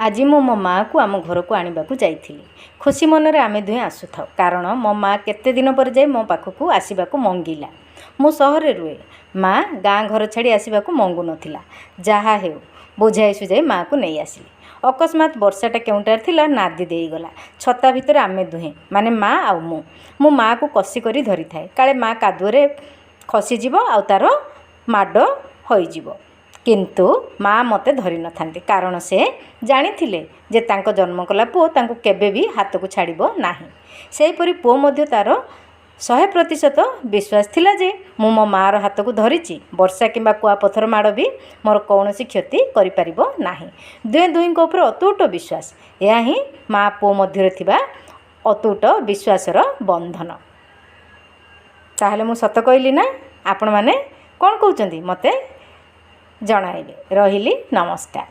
आज मो मो माँ को आम घर को आने को जाइली। खुशी मनरे आमे दुहें आसुथाउ कारण मो माँ केते दिन पर जाई मो पाखक आसवा मंगिला। मु सहर रुए, माँ गाँ घर छाड़ी आसवा मंगु नथिला। जहा हेउ बुझाई सुझाई माँ को नहीं आसिली। अकस्मात वर्षाटा केउंटार थिला नादी देईगला। छता भितर आमे दुहें माने माँ आ मु माँ को कसी करी धरी थाए काले माँ कादुअरे खसीजिब आ तार माड होइजिब। किंतु माँ मते धरी न थांती कारण से जानी थिले जे तांको जन्म कला पुओ तांको केबे भी हाथ को छाड़िबो नाही। सेहीपरि पुओ मध्य तार 100% विश्वास थिला जे मु मो मार हाथ को धरिची वर्षा किंबा कुआपथर माड़ भी मोर कौनसी क्षति करि परिबो नाही। दुहें दुहिंक उपर अतूट विश्वास, यह ही माँ पुओ मध्य थिबा अतूट विश्वासर बंधन। ताहले मु सत कहली ना? आपण माने कोन कहउचंदी मते जणाइबे। रहिली, नमस्कार।